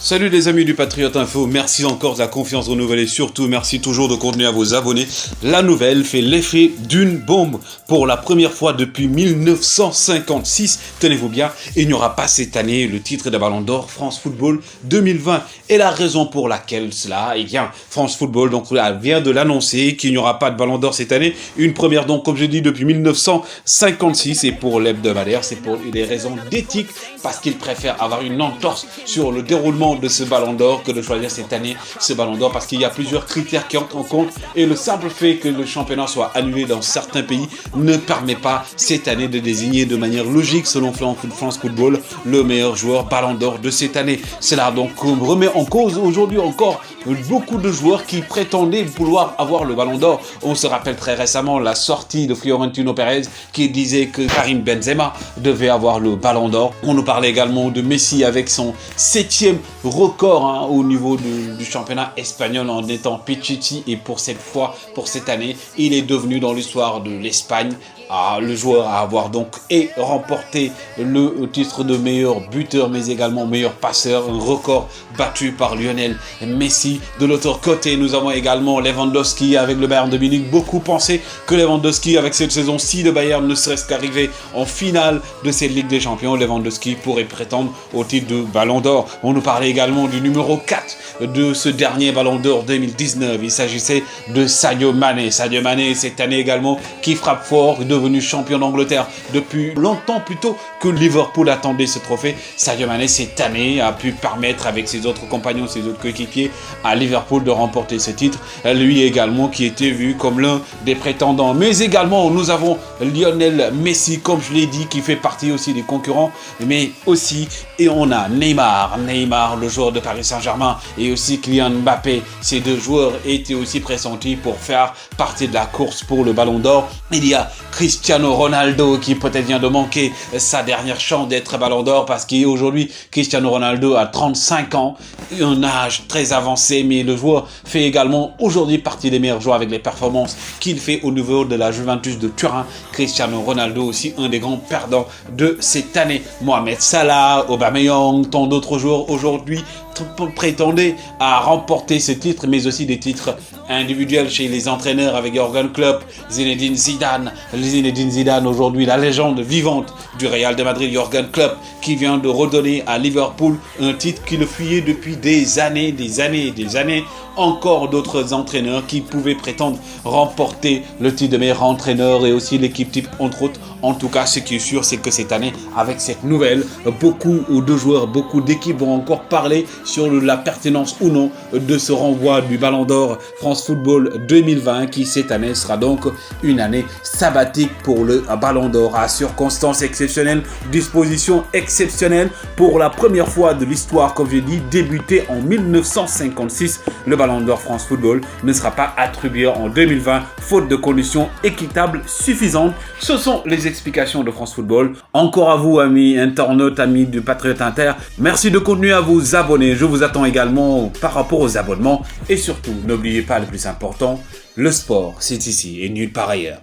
Salut les amis du Patriote Info, merci encore de la confiance renouvelée et surtout merci toujours de continuer à vous abonner. La nouvelle fait l'effet d'une bombe. Pour la première fois depuis 1956, tenez-vous bien, il n'y aura pas cette année le titre de Ballon d'Or France Football 2020. Et la raison pour laquelle cela, eh bien, France Football donc, vient de l'annoncer qu'il n'y aura pas de Ballon d'Or cette année. Une première donc, comme je dis, depuis 1956 et pour l'hebdomadaire, c'est pour des raisons d'éthique parce qu'ils préfèrent avoir une entorse sur le déroulement de ce Ballon d'Or que de choisir cette année ce Ballon d'Or parce qu'il y a plusieurs critères qui entrent en compte et le simple fait que le championnat soit annulé dans certains pays ne permet pas cette année de désigner de manière logique selon France Football le meilleur joueur Ballon d'Or de cette année. Cela donc remet en cause aujourd'hui encore beaucoup de joueurs qui prétendaient vouloir avoir le Ballon d'Or. On se rappelle très récemment la sortie de Florentino Pérez qui disait que Karim Benzema devait avoir le Ballon d'Or. On nous parlait également de Messi avec son 7e record au niveau du championnat espagnol en étant Pichichi et pour cette fois, pour cette année, il est devenu dans l'histoire de l'Espagne le joueur à avoir donc remporté le titre de meilleur buteur mais également meilleur passeur, un record battu par Lionel Messi. De l'autre côté, nous avons également Lewandowski avec le Bayern de Munich. Beaucoup pensaient que Lewandowski avec cette saison-ci de Bayern ne serait-ce qu'arrivé en finale de cette Ligue des Champions. Lewandowski pourrait prétendre au titre de Ballon d'Or. On nous parlait également du numéro 4 de ce dernier Ballon d'Or 2019. Il s'agissait de Sadio Mané. Sadio Mané cette année également qui frappe fort, devenu champion d'Angleterre depuis longtemps plus tôt que Liverpool attendait ce trophée. Sadio Mané cette année a pu permettre avec ses autres compagnons, ses autres coéquipiers à Liverpool de remporter ce titre. Lui également qui était vu comme l'un des prétendants. Mais également nous avons Lionel Messi comme je l'ai dit qui fait partie aussi des concurrents. Mais aussi et on a Neymar le joueur de Paris Saint-Germain et aussi Kylian Mbappé. Ces deux joueurs étaient aussi pressentis pour faire partie de la course pour le Ballon d'Or. Il y a Cristiano Ronaldo qui peut-être vient de manquer sa dernière chance d'être Ballon d'Or parce qu'aujourd'hui Cristiano Ronaldo a 35 ans, un âge très avancé, mais le joueur fait également aujourd'hui partie des meilleurs joueurs avec les performances qu'il fait au niveau de la Juventus de Turin. Cristiano Ronaldo aussi un des grands perdants de cette année. Mohamed Salah, Aubameyang, tant d'autres joueurs aujourd'hui prétendaient à remporter ce titre, mais aussi des titres individuels chez les entraîneurs avec Jürgen Klopp, Zinedine Zidane aujourd'hui la légende vivante du Real de Madrid, Jürgen Klopp qui vient de redonner à Liverpool un titre qui le fuyait depuis des années. Encore d'autres entraîneurs qui pouvaient prétendre remporter le titre de meilleur entraîneur et aussi l'équipe type entre autres. En tout cas, ce qui est sûr, c'est que cette année, avec cette nouvelle, beaucoup de joueurs, beaucoup d'équipes vont encore parler sur la pertinence ou non de ce renvoi du Ballon d'Or France Football 2020 qui cette année sera donc une année sabbatique pour le Ballon d'Or à circonstances exceptionnelles, dispositions exceptionnelles pour la première fois de l'histoire, comme j'ai dit, débuté en 1956. Le Ballon d'Or France Football ne sera pas attribué en 2020 faute de conditions équitables suffisantes. Ce sont les explications de France Football. Encore à vous, amis internautes, amis du Patriote Inter. Merci de continuer à vous abonner. Je vous attends également par rapport aux abonnements. Et surtout, n'oubliez pas le plus important, le sport, c'est ici et nulle part ailleurs.